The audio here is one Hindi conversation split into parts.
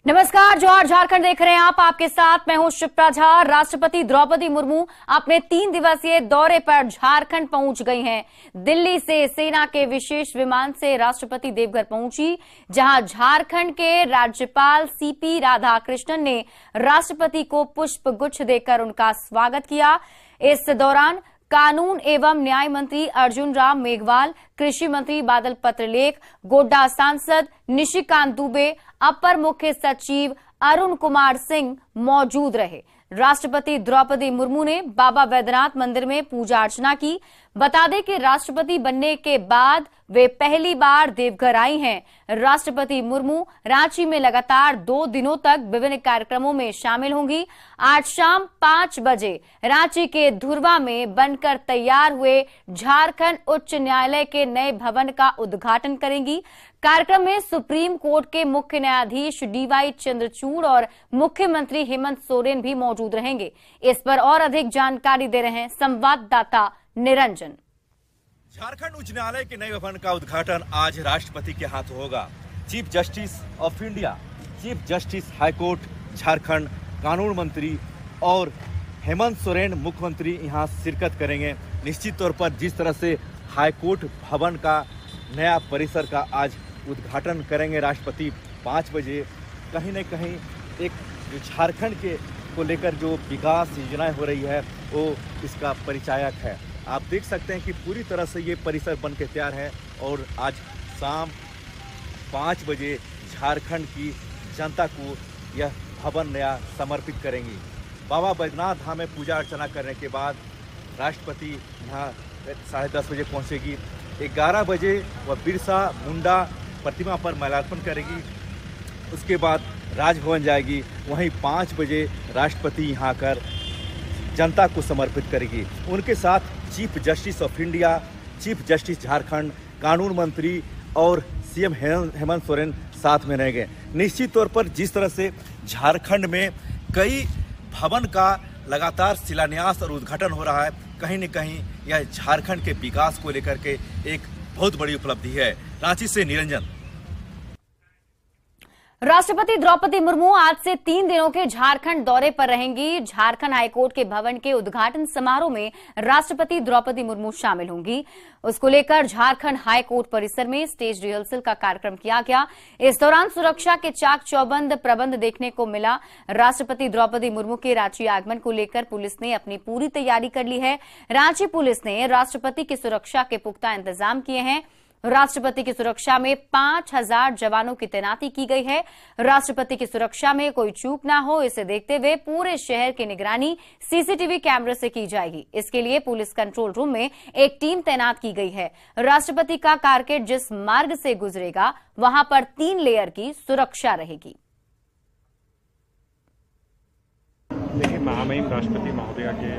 नमस्कार, जोहार झारखंड देख रहे हैं आप। आपके साथ मैं हूं शिप्रा झा। राष्ट्रपति द्रौपदी मुर्मू अपने 3 दिवसीय दौरे पर झारखंड पहुंच गई हैं। दिल्ली से सेना के विशेष विमान से राष्ट्रपति देवघर पहुंची, जहां झारखंड के राज्यपाल सीपी राधाकृष्णन ने राष्ट्रपति को पुष्प गुच्छ देकर उनका स्वागत किया। इस दौरान कानून एवं न्याय मंत्री अर्जुन राम मेघवाल, कृषि मंत्री बादल पत्रलेख, गोड्डा सांसद निशिकांत दुबे, अपर मुख्य सचिव अरुण कुमार सिंह मौजूद रहे। राष्ट्रपति द्रौपदी मुर्मू ने बाबा बैद्यनाथ मंदिर में पूजा अर्चना की। बता दें कि राष्ट्रपति बनने के बाद वे पहली बार देवघर आई हैं। राष्ट्रपति मुर्मू रांची में लगातार 2 दिनों तक विभिन्न कार्यक्रमों में शामिल होंगी। आज शाम 5 बजे रांची के धुर्वा में बनकर तैयार हुए झारखंड उच्च न्यायालय के नए भवन का उद्घाटन करेंगी। कार्यक्रम में सुप्रीम कोर्ट के मुख्य न्यायाधीश डीवाई चंद्रचूड़ और मुख्यमंत्री हेमंत सोरेन भी मौजूद रहेंगे। इस पर और अधिक जानकारी दे रहे हैं संवाददाता निरंजन। झारखंड उच्च न्यायालय के नए भवन का उद्घाटन आज राष्ट्रपति के हाथों होगा। Chief justice of India, chief justice high court Jharkhand, कानून मंत्री और हेमंत सोरेन मुख्यमंत्री यहां शिरकत करेंगे। निश्चित तौर पर जिस तरह से हाईकोर्ट भवन का नया परिसर का आज उद्घाटन करेंगे राष्ट्रपति 5 बजे, कहीं न कहीं एक जो झारखंड के को लेकर जो विकास योजनाएं हो रही है वो इसका परिचायक है। आप देख सकते हैं कि पूरी तरह से ये परिसर बन के तैयार है और आज शाम 5 बजे झारखंड की जनता को यह भवन नया समर्पित करेंगी। बाबा बैद्यनाथ धाम में पूजा अर्चना करने के बाद राष्ट्रपति यहाँ 10:30 बजे पहुँचेगी। 11 बजे वह बिरसा मुंडा प्रतिमा पर माल्यार्पण करेगी। उसके बाद राजभवन जाएगी। वहीं 5 बजे राष्ट्रपति यहाँ आकर जनता को समर्पित करेगी। उनके साथ chief justice of India, chief justice Jharkhand, कानून मंत्री और सीएम हेमंत सोरेन साथ में रहेंगे। निश्चित तौर पर जिस तरह से झारखंड में कई भवन का लगातार शिलान्यास और उद्घाटन हो रहा है, कहीं न कहीं यह झारखंड के विकास को लेकर के एक बहुत बड़ी उपलब्धि है। रांची से निरंजन। राष्ट्रपति द्रौपदी मुर्मू आज से 3 दिनों के झारखंड दौरे पर रहेंगी। झारखंड हाईकोर्ट के भवन के उद्घाटन समारोह में राष्ट्रपति द्रौपदी मुर्मू शामिल होंगी। उसको लेकर झारखंड हाईकोर्ट परिसर में स्टेज रिहर्सल का कार्यक्रम किया गया। इस दौरान सुरक्षा के चाक चौबंद प्रबंध देखने को मिला। राष्ट्रपति द्रौपदी मुर्मू के रांची आगमन को लेकर पुलिस ने अपनी पूरी तैयारी कर ली है। रांची पुलिस ने राष्ट्रपति की सुरक्षा के पुख्ता इंतजाम किए हैं। राष्ट्रपति की सुरक्षा में 5000 जवानों की तैनाती की गई है। राष्ट्रपति की सुरक्षा में कोई चूक ना हो, इसे देखते हुए पूरे शहर की निगरानी सीसीटीवी कैमरे से की जाएगी। इसके लिए पुलिस कंट्रोल रूम में एक टीम तैनात की गई है। राष्ट्रपति का कारकेड जिस मार्ग से गुजरेगा वहां पर 3 लेयर की सुरक्षा रहेगी। देखिए, महामहिम राष्ट्रपति महोदया के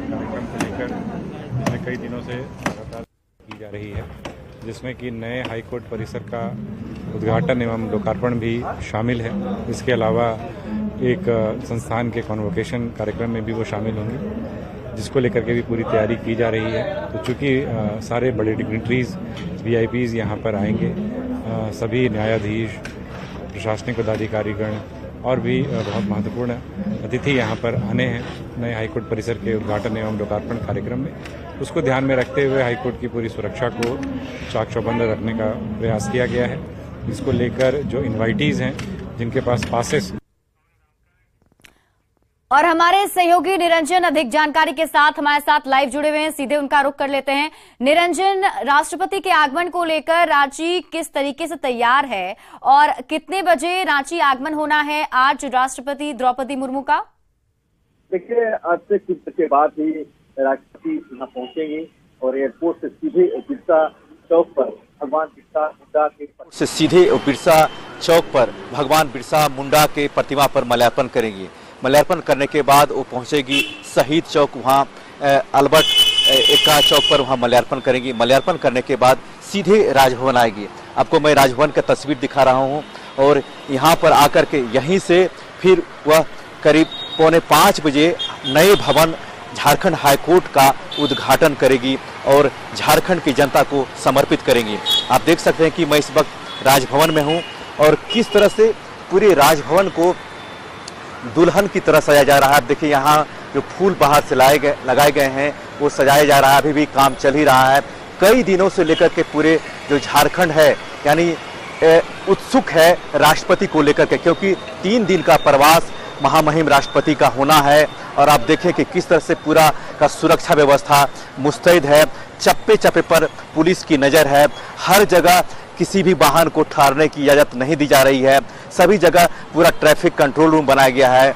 कार्यक्रम को लेकर कई दिनों से लगातार की जा रही है, जिसमें कि नए हाईकोर्ट परिसर का उद्घाटन एवं लोकार्पण भी शामिल है। इसके अलावा एक संस्थान के कॉन्वोकेशन कार्यक्रम में भी वो शामिल होंगे, जिसको लेकर के भी पूरी तैयारी की जा रही है। तो चूँकि सारे बड़े डिग्निटरीज, वीआईपीज यहाँ पर आएंगे, सभी न्यायाधीश, प्रशासनिक पदाधिकारीगण और भी बहुत महत्वपूर्ण अतिथि यहाँ पर आने हैं नए हाईकोर्ट परिसर के उद्घाटन एवं लोकार्पण कार्यक्रम में। उसको ध्यान में रखते हुए हाईकोर्ट की पूरी सुरक्षा को चाक चौबंद रखने का प्रयास किया गया है। इसको लेकर जो इनवाइटीज हैं, जिनके पास पासेस। और हमारे सहयोगी निरंजन अधिक जानकारी के साथ हमारे साथ लाइव जुड़े हुए हैं, सीधे उनका रुख कर लेते हैं। निरंजन, राष्ट्रपति के आगमन को लेकर रांची किस तरीके से तैयार है और कितने बजे रांची आगमन होना है आज राष्ट्रपति द्रौपदी मुर्मू का? देखिए, आज से कुछ देर के बाद ही राष्ट्रपति यहाँ पहुंचेंगे और एयरपोर्ट से सीधे बिरसा चौक पर भगवान बिरसा मुंडा के प्रतिमा पर माल्यार्पण करेंगी। माल्यार्पण करने के बाद वो पहुंचेगी शहीद चौक, वहाँ अल्बर्ट एक्का चौक पर वहाँ माल्यार्पण करेंगी। माल्यार्पण करने के बाद सीधे राजभवन आएगी। आपको मैं राजभवन का तस्वीर दिखा रहा हूँ और यहाँ पर आकर के यहीं से फिर वह करीब 4:45 बजे नए भवन झारखंड हाईकोर्ट का उद्घाटन करेगी और झारखंड की जनता को समर्पित करेंगी। आप देख सकते हैं कि मैं इस वक्त राजभवन में हूं और किस तरह से पूरे राजभवन को दुल्हन की तरह सजाया जा रहा है। देखिए यहाँ जो फूल बाहर से लगाए गए हैं वो सजाया जा रहा है, अभी भी काम चल ही रहा है। कई दिनों से लेकर के पूरे जो झारखंड है यानी उत्सुक है राष्ट्रपति को लेकर के, क्योंकि 3 दिन का प्रवास महामहिम राष्ट्रपति का होना है। और आप देखें कि किस तरह से पूरा का सुरक्षा व्यवस्था मुस्तैद है, चप्पे चप्पे पर पुलिस की नज़र है, हर जगह किसी भी वाहन को ठहरने की इजाज़त नहीं दी जा रही है, सभी जगह पूरा ट्रैफिक कंट्रोल रूम बनाया गया है।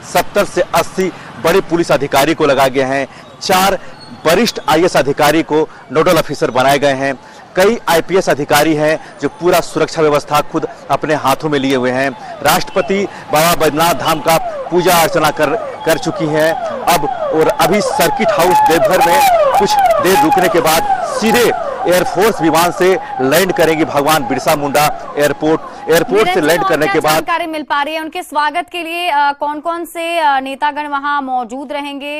70 से 80 बड़े पुलिस अधिकारी को लगाए गए हैं, 4 वरिष्ठ IAS अधिकारी को नोडल ऑफिसर बनाए गए हैं, कई IPS अधिकारी हैं जो पूरा सुरक्षा व्यवस्था खुद अपने हाथों में लिए हुए हैं। राष्ट्रपति बाबा बैद्यनाथ धाम का पूजा अर्चना कर चुकी हैं अब, और अभी सर्किट हाउस देवघर में कुछ देर रुकने के बाद सीधे एयरफोर्स विमान से लैंड करेंगी भगवान बिरसा मुंडा एयरपोर्ट से लैंड करने के बाद जानकारी मिल पा रही है उनके स्वागत के लिए कौन कौन से नेतागण वहां मौजूद रहेंगे?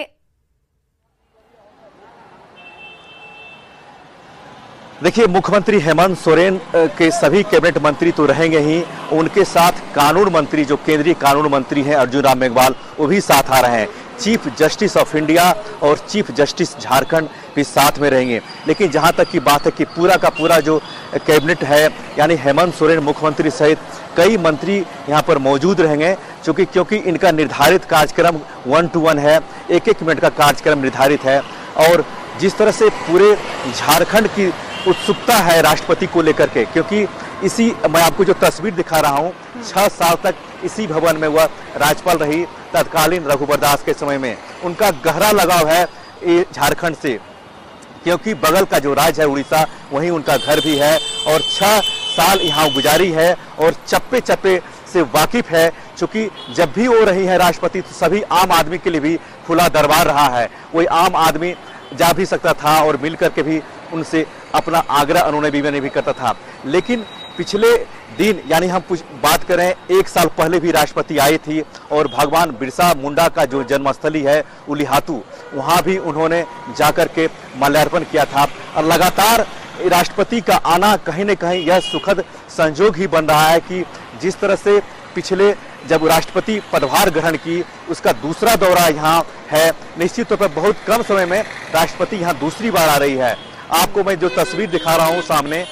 देखिए, मुख्यमंत्री हेमंत सोरेन के सभी कैबिनेट मंत्री तो रहेंगे ही, उनके साथ कानून मंत्री जो केंद्रीय कानून मंत्री हैं अर्जुन राम मेघवाल वो भी साथ आ रहे हैं। चीफ जस्टिस ऑफ इंडिया और चीफ जस्टिस झारखंड भी साथ में रहेंगे। लेकिन जहां तक की बात है कि पूरा का पूरा जो कैबिनेट है यानी हेमंत सोरेन मुख्यमंत्री सहित कई मंत्री यहां पर मौजूद रहेंगे, क्योंकि इनका निर्धारित कार्यक्रम 1 to 1 है, 1-1 मिनट का कार्यक्रम निर्धारित है। और जिस तरह से पूरे झारखंड की उत्सुकता है राष्ट्रपति को लेकर के, क्योंकि मैं आपको जो तस्वीर दिखा रहा हूँ 6 साल तक इसी भवन में वह राज्यपाल रही तत्कालीन रघुवर दास के समय में। उनका गहरा लगाव है झारखंड से, क्योंकि बगल का जो राज्य है उड़ीसा वहीं उनका घर भी है और 6 साल यहाँ गुजारी है और चप्पे चप्पे से वाकिफ है। चूंकि जब भी वो रही है राष्ट्रपति तो सभी आम आदमी के लिए भी खुला दरबार रहा है, कोई आम आदमी जा भी सकता था और मिल करके भी उनसे अपना आग्रह उन्होंने भी करता था। लेकिन पिछले दिन यानी हम बात करें 1 साल पहले भी राष्ट्रपति आई थी और भगवान बिरसा मुंडा का जो जन्मस्थली है उलीहातू, वहाँ भी उन्होंने जाकर के माल्यार्पण किया था। और लगातार राष्ट्रपति का आना कहीं न कहीं यह सुखद संजोग ही बन रहा है कि जिस तरह से पिछले जब राष्ट्रपति पदभार ग्रहण की उसका दूसरा दौरा यहाँ है, निश्चित तौर पर बहुत कम समय में राष्ट्रपति यहाँ दूसरी बार आ रही है। आपको मैं जो तस्वीर दिखा रहा हूँ सामने,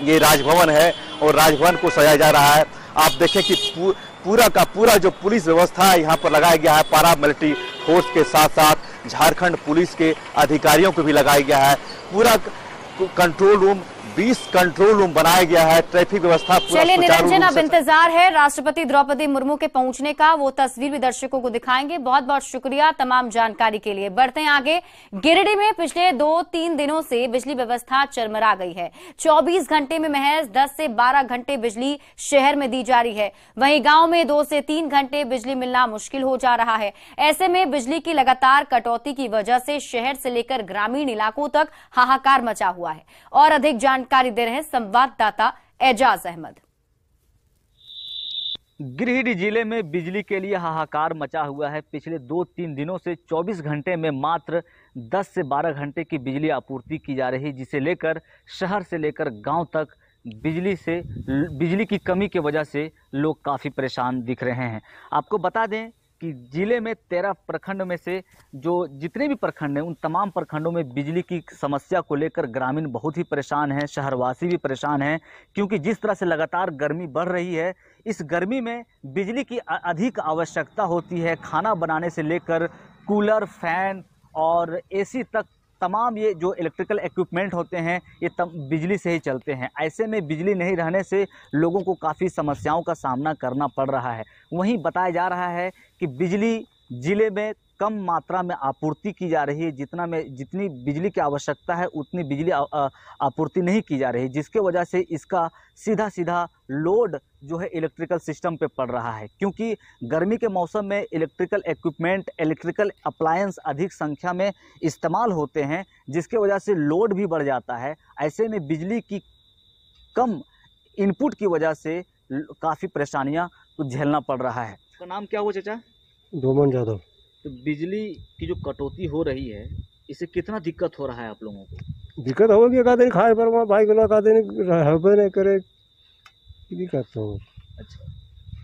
ये राजभवन है और राजभवन को सजाया जा रहा है। आप देखें कि पूरा का पूरा जो पुलिस व्यवस्था यहाँ पर लगाया गया है, पारा मिलिट्री फोर्स के साथ साथ झारखंड पुलिस के अधिकारियों को भी लगाया गया है। पूरा कंट्रोल रूम 20 कंट्रोल रूम बनाया गया है, ट्रैफिक व्यवस्था पूरा। चलिए निरंजन, अब इंतजार है राष्ट्रपति द्रौपदी मुर्मू के पहुंचने का, वो तस्वीर भी दर्शकों को दिखाएंगे। बहुत बहुत शुक्रिया तमाम जानकारी के लिए। बढ़ते हैं आगे। गिरिडीह में पिछले 2-3 दिनों से बिजली व्यवस्था चरमरा गई है। 24 घंटे में महज 10 से 12 घंटे बिजली शहर में दी जा रही है, वहीं गांव में 2 से 3 घंटे बिजली मिलना मुश्किल हो जा रहा है। ऐसे में बिजली की लगातार कटौती की वजह से शहर से लेकर ग्रामीण इलाकों तक हाहाकार मचा हुआ है। और अधिक जानकारी दे रहे हैं संवाददाता एजाज अहमद। गिरिडीह जिले में बिजली के लिए हाहाकार मचा हुआ है। पिछले 2-3 दिनों से 24 घंटे में मात्र 10 से 12 घंटे की बिजली आपूर्ति की जा रही है, जिसे लेकर शहर से लेकर गांव तक बिजली की कमी की वजह से लोग काफ़ी परेशान दिख रहे हैं। आपको बता दें कि जिले में 13 प्रखंड में से जो जितने भी प्रखंड हैं उन तमाम प्रखंडों में बिजली की समस्या को लेकर ग्रामीण बहुत ही परेशान हैं, शहरवासी भी परेशान हैं, क्योंकि जिस तरह से लगातार गर्मी बढ़ रही है, इस गर्मी में बिजली की अधिक आवश्यकता होती है। खाना बनाने से लेकर कूलर, फैन और एसी तक तमाम ये जो इलेक्ट्रिकल इक्विपमेंट होते हैं ये बिजली से ही चलते हैं। ऐसे में बिजली नहीं रहने से लोगों को काफ़ी समस्याओं का सामना करना पड़ रहा है। वहीं बताया जा रहा है कि बिजली जिले में कम मात्रा में आपूर्ति की जा रही है, जितनी बिजली की आवश्यकता है उतनी बिजली आपूर्ति नहीं की जा रही, जिसके वजह से इसका सीधा लोड जो है इलेक्ट्रिकल सिस्टम पे पड़ रहा है। क्योंकि गर्मी के मौसम में इलेक्ट्रिकल इक्विपमेंट, इलेक्ट्रिकल अप्लायंस अधिक संख्या में इस्तेमाल होते हैं, जिसके वजह से लोड भी बढ़ जाता है। ऐसे में बिजली की कम इनपुट की वजह से काफ़ी परेशानियाँ झेलना पड़ रहा है। का नाम क्या हुआ चाचा? डोमन यादव। तो बिजली की जो कटौती हो रही है, इससे कितना दिक्कत हो रहा है आप लोगों को? दिक्कत होगी, एक आदमी खाए पर वहाँ भाई को एक आदमी नहीं करे, दिक्कत हो। अच्छा,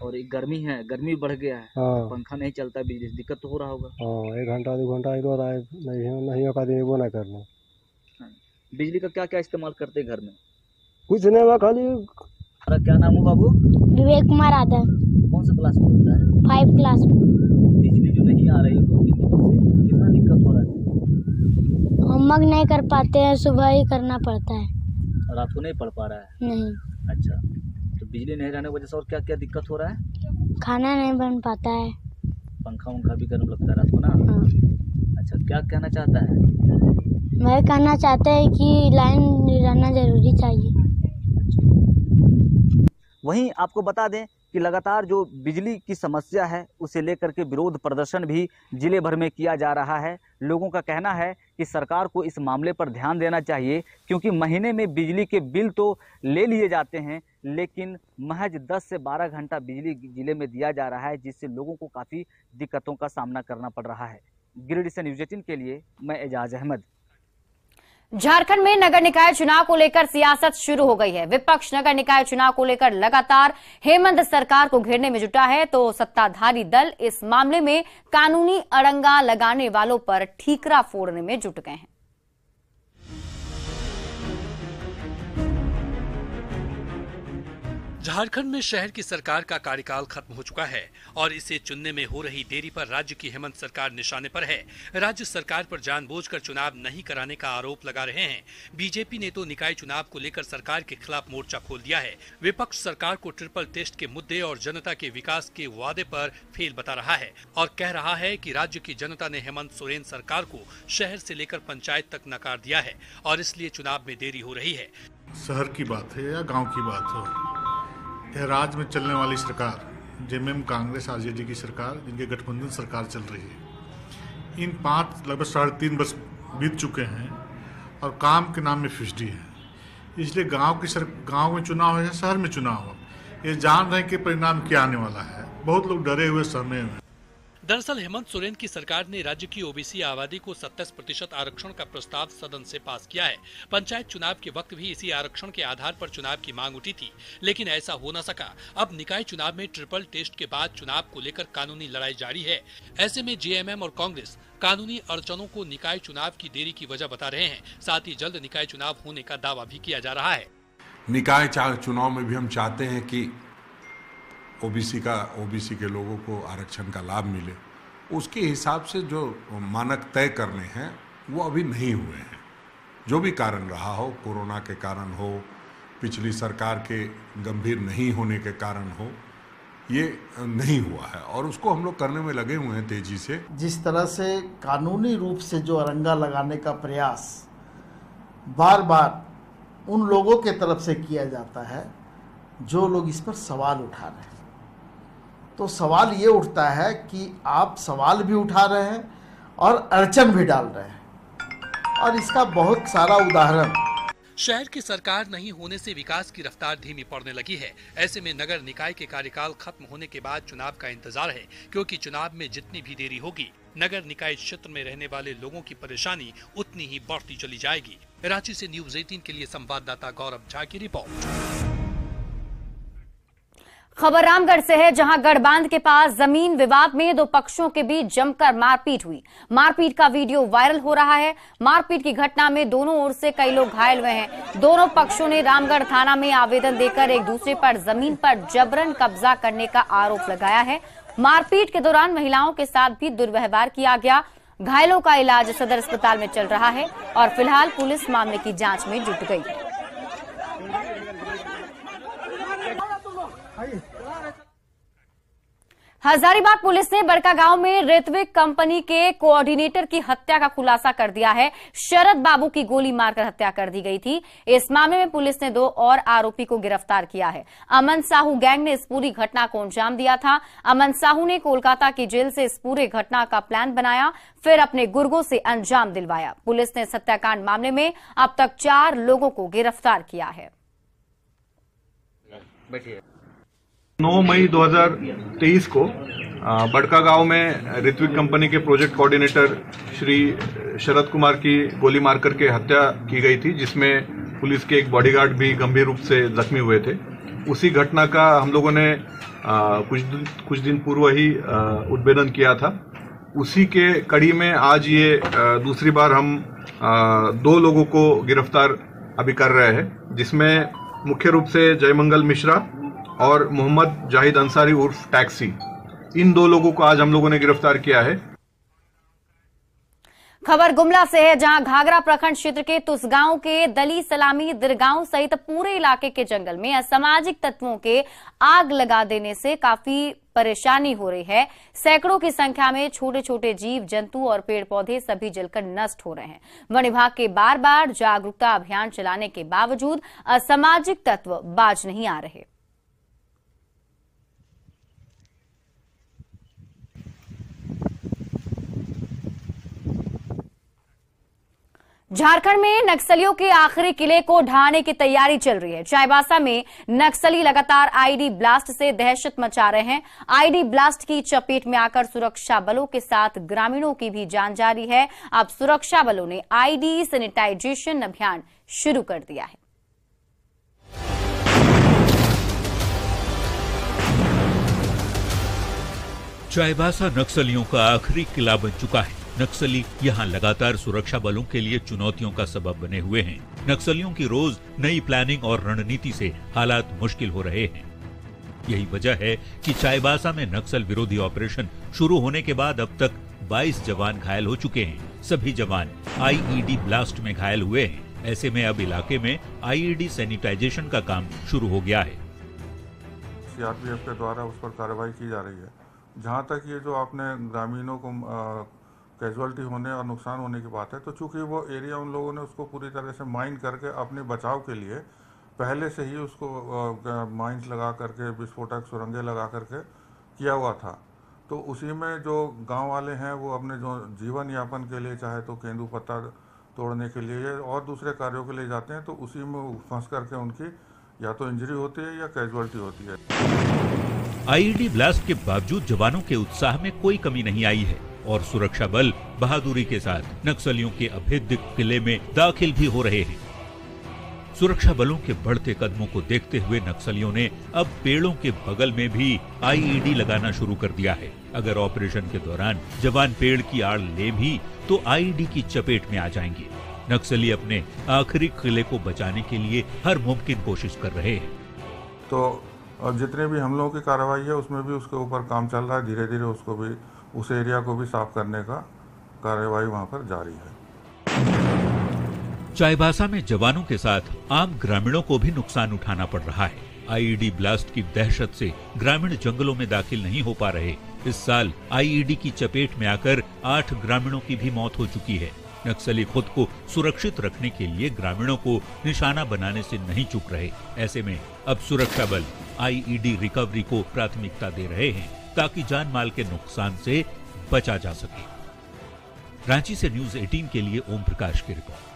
और एक गर्मी है, गर्मी बढ़ गया है। हाँ पंखा नहीं चलता, बिजली से दिक्कत तो हो रहा होगा। हाँ, 1 घंटा 2 घंटा इधर आए नहीं हो आदमी वो ना करना। बिजली का क्या क्या इस्तेमाल करते हैं घर में? कुछ नहीं हुआ, खाली क्या नाम हो बाबू? विवेक कुमार आदम। कौन सा क्लास में पढ़ता है? 5 क्लास में। बिजली जो नहीं आ रही 2-3 दिनों से, कितना दिक्कत हो रहा है? होमवर्क नहीं कर पाते हैं, सुबह ही करना पड़ता है। रात को नहीं पढ़ पा रहा है? नहीं। अच्छा, तो बिजली नहीं रहने की वजह से और क्या क्या दिक्कत हो रहा है? खाना नहीं बन पाता है। पंखा उंखा भी गर्म लगता है रात को ना? हाँ। अच्छा, क्या कहना चाहता है? वह कहना चाहते हैं कि लाइन रहना जरूरी चाहिए। वहीं आपको बता दें कि लगातार जो बिजली की समस्या है उसे लेकर के विरोध प्रदर्शन भी जिले भर में किया जा रहा है। लोगों का कहना है कि सरकार को इस मामले पर ध्यान देना चाहिए, क्योंकि महीने में बिजली के बिल तो ले लिए जाते हैं, लेकिन महज 10 से 12 घंटा बिजली जिले में दिया जा रहा है, जिससे लोगों को काफ़ी दिक्कतों का सामना करना पड़ रहा है। गिरिडीह से न्यूज़ 18 के लिए मैं एजाज अहमद। झारखंड में नगर निकाय चुनाव को लेकर सियासत शुरू हो गई है। विपक्ष नगर निकाय चुनाव को लेकर लगातार हेमंत सरकार को घेरने में जुटा है, तो सत्ताधारी दल इस मामले में कानूनी अड़ंगा लगाने वालों पर ठीकरा फोड़ने में जुट गए हैं। झारखंड में शहर की सरकार का कार्यकाल खत्म हो चुका है और इसे चुनने में हो रही देरी पर राज्य की हेमंत सरकार निशाने पर है। राज्य सरकार पर जानबूझकर चुनाव नहीं कराने का आरोप लगा रहे हैं। बीजेपी ने तो निकाय चुनाव को लेकर सरकार के खिलाफ मोर्चा खोल दिया है। विपक्ष सरकार को ट्रिपल टेस्ट के मुद्दे और जनता के विकास के वादे पर फेल बता रहा है और कह रहा है कि राज्य की जनता ने हेमंत सोरेन सरकार को शहर से लेकर पंचायत तक नकार दिया है और इसलिए चुनाव में देरी हो रही है। शहर की बात है या गांव की बात हो, यह राज्य में चलने वाली सरकार, जेएमएम कांग्रेस आरजेडी की सरकार, जिनके गठबंधन सरकार चल रही है, इन 5 लगभग 3.5 वर्ष बीत चुके हैं और काम के नाम में फिसडी है। इसलिए गांव में चुनाव है या शहर में चुनाव हो, ये जान रहे हैं कि परिणाम क्या आने वाला है। बहुत लोग डरे हुए समय में। दरअसल हेमंत सोरेन की सरकार ने राज्य की ओबीसी आबादी को 27% आरक्षण का प्रस्ताव सदन से पास किया है। पंचायत चुनाव के वक्त भी इसी आरक्षण के आधार पर चुनाव की मांग उठी थी, लेकिन ऐसा हो न सका। अब निकाय चुनाव में ट्रिपल टेस्ट के बाद चुनाव को लेकर कानूनी लड़ाई जारी है। ऐसे में जेएमएम और कांग्रेस कानूनी अड़चनों को निकाय चुनाव की देरी की वजह बता रहे हैं। साथ ही जल्द निकाय चुनाव होने का दावा भी किया जा रहा है। निकाय चुनाव में भी हम चाहते हैं कि ओबीसी के लोगों को आरक्षण का लाभ मिले। उसके हिसाब से जो मानक तय करने हैं वो अभी नहीं हुए हैं। जो भी कारण रहा हो, कोरोना के कारण हो, पिछली सरकार के गंभीर नहीं होने के कारण हो, ये नहीं हुआ है और उसको हम लोग करने में लगे हुए हैं तेजी से। जिस तरह से कानूनी रूप से जो अड़ंगा लगाने का प्रयास बार बार उन लोगों के तरफ से किया जाता है जो लोग इस पर सवाल उठा रहे हैं, तो सवाल ये उठता है कि आप सवाल भी उठा रहे हैं और अड़चन भी डाल रहे हैं, और इसका बहुत सारा उदाहरण। शहर की सरकार नहीं होने से विकास की रफ्तार धीमी पड़ने लगी है। ऐसे में नगर निकाय के कार्यकाल खत्म होने के बाद चुनाव का इंतजार है, क्योंकि चुनाव में जितनी भी देरी होगी, नगर निकाय क्षेत्र में रहने वाले लोगों की परेशानी उतनी ही बढ़ती चली जाएगी। रांची से न्यूज़ 18 के लिए संवाददाता गौरव झा की रिपोर्ट। खबर रामगढ़ से है, जहां गढ़बांध के पास जमीन विवाद में 2 पक्षों के बीच जमकर मारपीट हुई। मारपीट का वीडियो वायरल हो रहा है। मारपीट की घटना में दोनों ओर से कई लोग घायल हुए हैं। दोनों पक्षों ने रामगढ़ थाना में आवेदन देकर एक दूसरे पर जमीन पर जबरन कब्जा करने का आरोप लगाया है। मारपीट के दौरान महिलाओं के साथ भी दुर्व्यवहार किया गया। घायलों का इलाज सदर अस्पताल में चल रहा है और फिलहाल पुलिस मामले की जांच में जुट गई है। हजारीबाग पुलिस ने बड़कागांव में ऋत्विक कंपनी के कोऑर्डिनेटर की हत्या का खुलासा कर दिया है। शरद बाबू की गोली मारकर हत्या कर दी गई थी। इस मामले में पुलिस ने 2 और आरोपी को गिरफ्तार किया है। अमन साहू गैंग ने इस पूरी घटना को अंजाम दिया था। अमन साहू ने कोलकाता की जेल से इस पूरे घटना का प्लान बनाया, फिर अपने गुर्गों से अंजाम दिलवाया। पुलिस ने हत्याकांड मामले में अब तक 4 लोगों को गिरफ्तार किया है। 9 मई 2023 को बड़कागांव में ऋत्विक कंपनी के प्रोजेक्ट कोऑर्डिनेटर श्री शरद कुमार की गोली मारकर के हत्या की गई थी, जिसमें पुलिस के एक बॉडीगार्ड भी गंभीर रूप से जख्मी हुए थे। उसी घटना का हम लोगों ने कुछ दिन पूर्व ही उद्भेदन किया था। उसी के कड़ी में आज ये दूसरी बार हम 2 लोगों को गिरफ्तार अभी कर रहे हैं, जिसमें मुख्य रूप से जयमंगल मिश्रा और मोहम्मद जाहिद अंसारी उर्फ टैक्सी, इन 2 लोगों को आज हम लोगों ने गिरफ्तार किया है। खबर गुमला से है, जहां घाघरा प्रखंड क्षेत्र के तुसगांव के दली सलामी दिरगांव सहित पूरे इलाके के जंगल में असामाजिक तत्वों के आग लगा देने से काफी परेशानी हो रही है। सैकड़ों की संख्या में छोटे छोटे जीव जंतु और पेड़ पौधे सभी जलकर नष्ट हो रहे हैं। वन विभाग के बार बार जागरूकता अभियान चलाने के बावजूद असामाजिक तत्व बाज नहीं आ रहे। झारखंड में नक्सलियों के आखिरी किले को ढहाने की तैयारी चल रही है। चाईबासा में नक्सली लगातार आईडी ब्लास्ट से दहशत मचा रहे हैं। आईडी ब्लास्ट की चपेट में आकर सुरक्षा बलों के साथ ग्रामीणों की भी जान जा रही है। अब सुरक्षा बलों ने आईडी सैनिटाइजेशन अभियान शुरू कर दिया है। चाईबासा नक्सलियों का आखिरी किला बन चुका है। नक्सली यहां लगातार सुरक्षा बलों के लिए चुनौतियों का सबब बने हुए हैं। नक्सलियों की रोज नई प्लानिंग और रणनीति से हालात मुश्किल हो रहे हैं। यही वजह है कि चाईबासा में नक्सल विरोधी ऑपरेशन शुरू होने के बाद अब तक 22 जवान घायल हो चुके हैं। सभी जवान आईईडी ब्लास्ट में घायल हुए हैं। ऐसे में अब इलाके में आईईडी सैनिटाइजेशन का काम शुरू हो गया है। सीआरपीएफ के द्वारा उस पर कार्रवाई की जा रही है। जहाँ तक ये जो आपने ग्रामीणों को कैजुअलिटी होने और नुकसान होने की बात है, तो चूंकि वो एरिया उन लोगों ने उसको पूरी तरह से माइन करके अपने बचाव के लिए पहले से ही उसको माइंस लगा करके, विस्फोटक सुरंगें लगा करके किया हुआ था, तो उसी में जो गांव वाले हैं वो अपने जो जीवन यापन के लिए चाहे तो केंदू पत्ता तोड़ने के लिए और दूसरे कार्यों के लिए जाते हैं, तो उसी में फंस करके उनकी या तो इंजरी होती है या कैजुअलिटी होती है। आईईडी ब्लास्ट के बावजूद जवानों के उत्साह में कोई कमी नहीं आई है और सुरक्षा बल बहादुरी के साथ नक्सलियों के अभेद्य किले में दाखिल भी हो रहे हैं। सुरक्षा बलों के बढ़ते कदमों को देखते हुए नक्सलियों ने अब पेड़ों के बगल में भी आईईडी लगाना शुरू कर दिया है। अगर ऑपरेशन के दौरान जवान पेड़ की आड़ ले भी तो आईईडी की चपेट में आ जाएंगे। नक्सली अपने आखिरी किले को बचाने के लिए हर मुमकिन कोशिश कर रहे हैं। तो अब जितने भी हम लोगों की कार्रवाई है उसमें भी उसके ऊपर काम चल रहा है। धीरे धीरे उसको भी, उस एरिया को भी साफ करने का कार्रवाई वहां पर जारी है। चाईबासा में जवानों के साथ आम ग्रामीणों को भी नुकसान उठाना पड़ रहा है। आईईडी ब्लास्ट की दहशत से ग्रामीण जंगलों में दाखिल नहीं हो पा रहे। इस साल आईईडी की चपेट में आकर 8 ग्रामीणों की भी मौत हो चुकी है। नक्सली खुद को सुरक्षित रखने के लिए ग्रामीणों को निशाना बनाने से नहीं चूक रहे। ऐसे में अब सुरक्षा बल आईईडी रिकवरी को प्राथमिकता दे रहे हैं ताकि जान माल के नुकसान से बचा जा सके। रांची से न्यूज 18 के लिए ओम प्रकाश की रिपोर्ट।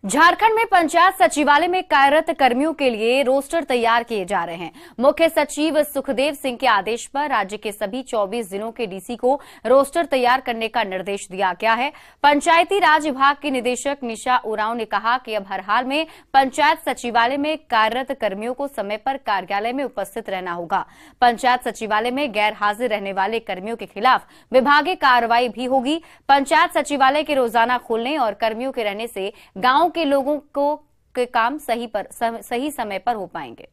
झारखंड में पंचायत सचिवालय में कार्यरत कर्मियों के लिए रोस्टर तैयार किए जा रहे हैं। मुख्य सचिव सुखदेव सिंह के आदेश पर राज्य के सभी 24 जिलों के डीसी को रोस्टर तैयार करने का निर्देश दिया गया है। पंचायती राज विभाग की निदेशक निशा उरांव ने कहा कि अब हर हाल में पंचायत सचिवालय में कार्यरत कर्मियों को समय पर कार्यालय में उपस्थित रहना होगा। पंचायत सचिवालय में गैर हाजिर रहने वाले कर्मियों के खिलाफ विभागीय कार्रवाई भी होगी। पंचायत सचिवालय के रोजाना खोलने और कर्मियों के रहने से गांव के लोगों को के काम सही समय पर हो पाएंगे।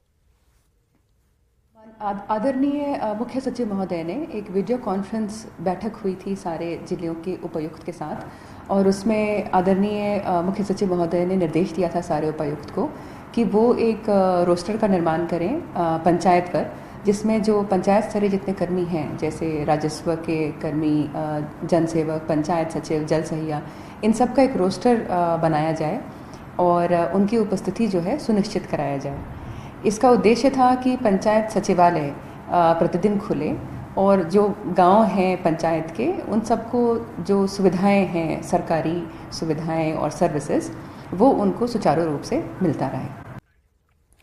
आदरणीय मुख्य सचिव महोदय ने एक वीडियो कॉन्फ्रेंस बैठक हुई थी सारे जिलों के उपायुक्त के साथ, और उसमें आदरणीय मुख्य सचिव महोदय ने निर्देश दिया था सारे उपायुक्त को कि वो एक रोस्टर का निर्माण करें पंचायत पर, जिसमें जो पंचायत स्तरीय जितने कर्मी हैं, जैसे राजस्व के कर्मी, जनसेवक, पंचायत सचिव, जल सहिया, इन सब का एक रोस्टर बनाया जाए और उनकी उपस्थिति जो है सुनिश्चित कराया जाए। इसका उद्देश्य था कि पंचायत सचिवालय प्रतिदिन खुले और जो गांव हैं पंचायत के, उन सबको जो सुविधाएं हैं, सरकारी सुविधाएं और सर्विसेज, वो उनको सुचारू रूप से मिलता रहे।